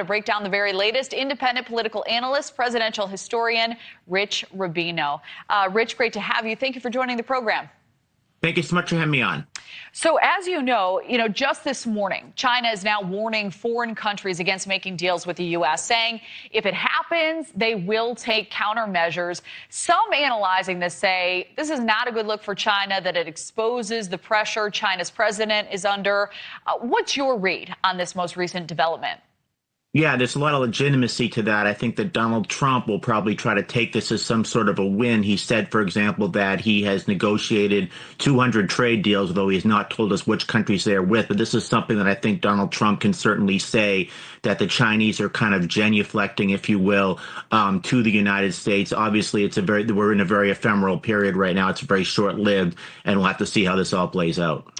To break down the very latest, independent political analyst, presidential historian, Rich Rubino. Rich, great to have you. Thank you for joining the program. Thank you so much for having me on. So as you know, just this morning, China is now warning foreign countries against making deals with the U.S., saying if it happens, they will take countermeasures. Some analyzing this say this is not a good look for China, that it exposes the pressure China's president is under. What's your read on this most recent development? Yeah, there's a lot of legitimacy to that. I think that Donald Trump will probably try to take this as some sort of a win. He said, for example, that he has negotiated 200 trade deals, though he has not told us which countries they're with. But this is something that I think Donald Trump can certainly say, that the Chinese are kind of genuflecting, if you will, to the United States. Obviously, we're in a very ephemeral period right now. It's very short-lived, and we'll have to see how this all plays out.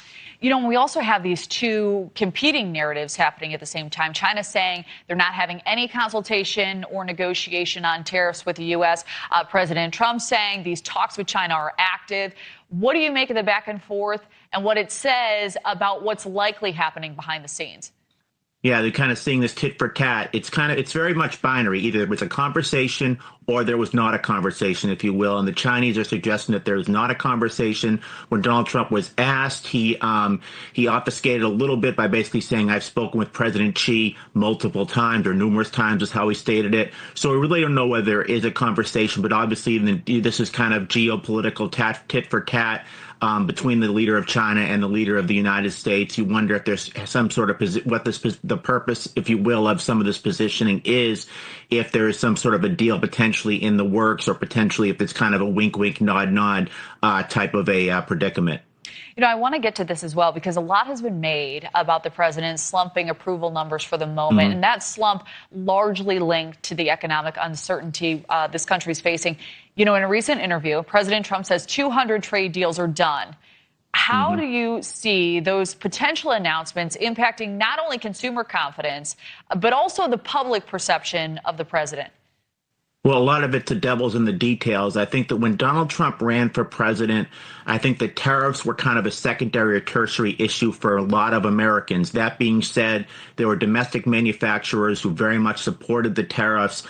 We also have these two competing narratives happening at the same time. China saying they're not having any consultation or negotiation on tariffs with the U.S. President Trump saying these talks with China are active. What do you make of the back and forth and what it says about what's likely happening behind the scenes? Yeah, they're kind of seeing this tit for tat. It's very much binary. Either it was a conversation or there was not a conversation, if you will. And the Chinese are suggesting that there's not a conversation. When Donald Trump was asked, he obfuscated a little bit by basically saying, I've spoken with President Xi multiple times, or numerous times is how he stated it. So we really don't know whether there is a conversation, but obviously this is kind of geopolitical tit for tat. Between the leader of China and the leader of the United States. You wonder if there's some sort of the purpose, if you will, of some of this positioning is, if there is some sort of a deal potentially in the works, or potentially if it's kind of a wink, wink, nod, nod type of a predicament. I want to get to this as well, because a lot has been made about the president slumping approval numbers for the moment. And that slump largely linked to the economic uncertainty this country is facing. In a recent interview, President Trump says 200 trade deals are done. How do you see those potential announcements impacting not only consumer confidence, but also the public perception of the president? Well, a lot of it's the devil's in the details. I think that when Donald Trump ran for president, I think the tariffs were kind of a secondary or tertiary issue for a lot of Americans. That being said, there were domestic manufacturers who very much supported the tariffs.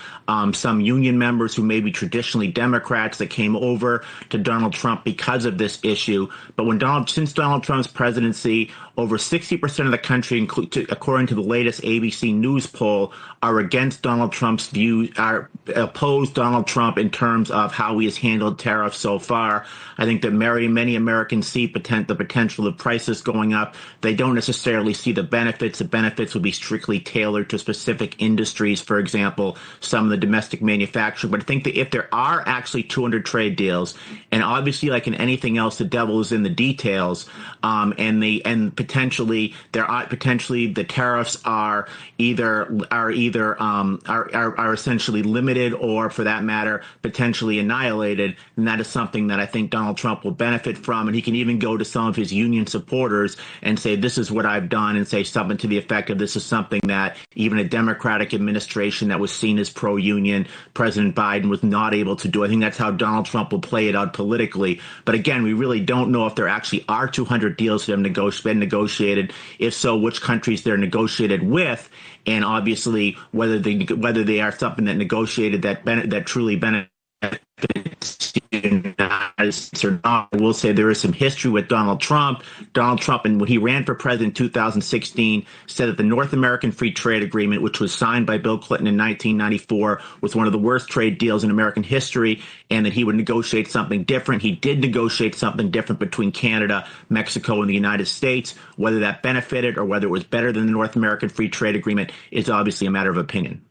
Some union members who may be traditionally Democrats that came over to Donald Trump because of this issue. But since Donald Trump's presidency, over 60% of the country, according to the latest ABC News poll, are against Donald Trump's views, are opposed Donald Trump in terms of how he has handled tariffs so far. I think that many Americans see the potential of prices going up. They don't necessarily see the benefits. The benefits would be strictly tailored to specific industries, for example, some of the domestic manufacturing. But I think that if there are actually 200 trade deals, and obviously, like in anything else, the devil is in the details, and potentially the tariffs are essentially limited, or for that matter, potentially annihilated. And that is something that I think Donald Trump will benefit from. And he can even go to some of his union supporters and say, this is what I've done, and say something to the effect of, this is something that even a Democratic administration that was seen as pro-union, President Biden, was not able to do. I think that's how Donald Trump will play it out politically. But again, we really don't know if there actually are 200 deals that have been negotiated. If so, which countries they're negotiated with, and obviously whether they are something that negotiated that truly benefits the United States or not. I will say there is some history with Donald Trump. Donald Trump, and when he ran for president in 2016, said that the North American Free Trade Agreement, which was signed by Bill Clinton in 1994, was one of the worst trade deals in American history, and that he would negotiate something different. He did negotiate something different between Canada, Mexico, and the United States. Whether that benefited or whether it was better than the North American Free Trade Agreement is obviously a matter of opinion.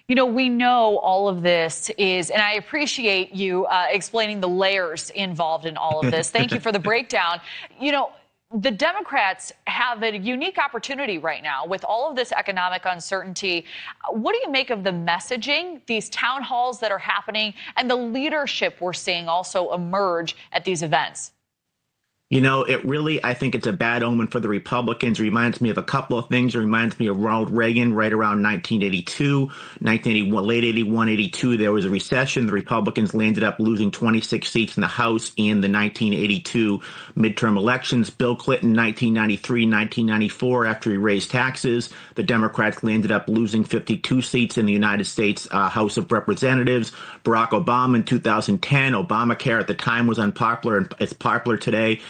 We know all of this is, and I appreciate you explaining the layers involved in all of this. Thank you for the breakdown. The Democrats have a unique opportunity right now with all of this economic uncertainty. What do you make of the messaging, these town halls that are happening, and the leadership we're seeing also emerge at these events? It really, I think it's a bad omen for the Republicans. It reminds me of a couple of things. It reminds me of Ronald Reagan right around 1982, 1981, late 81, 82. There was a recession. The Republicans landed up losing 26 seats in the House in the 1982 midterm elections. Bill Clinton, 1993, 1994, after he raised taxes, the Democrats landed up losing 52 seats in the United States House of Representatives. Barack Obama in 2010, Obamacare at the time was unpopular and it's popular today.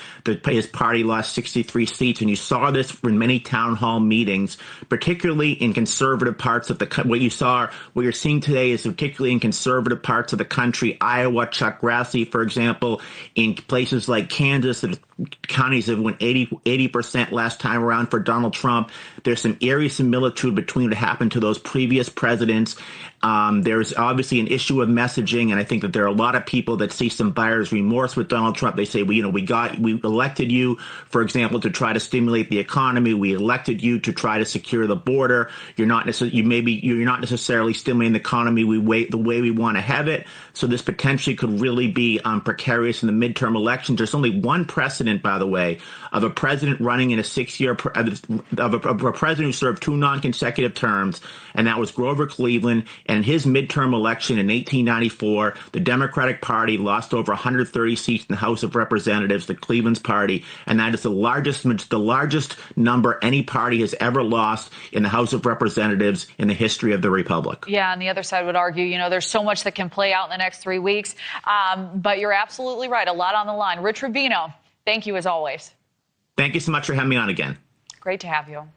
His party lost 63 seats, and you saw this in many town hall meetings, particularly in conservative parts of the country. What you're seeing today is particularly in conservative parts of the country. Iowa, Chuck Grassley, for example, in places like Kansas, counties that went 80% last time around for Donald Trump. There's some eerie similitude between what happened to those previous presidents. There's obviously an issue of messaging, and I think that there are a lot of people that see some buyer's remorse with Donald Trump. They say, we elected you, for example, to try to stimulate the economy. We elected you to try to secure the border. You're not necessarily stimulating the economy the way we want to have it. So this potentially could really be precarious in the midterm elections. There's only one precedent, by the way, of a president running in a 6-year of a president who served 2 non-consecutive terms, and that was Grover Cleveland. And in his midterm election in 1894, the Democratic Party lost over 130 seats in the House of Representatives, the Cleveland's party, and that is the largest number any party has ever lost in the House of Representatives in the history of the Republic. Yeah, and the other side would argue, there's so much that can play out in the next 3 weeks. But you're absolutely right. A lot on the line. Rich Rubino, thank you as always. Thank you so much for having me on again. Great to have you.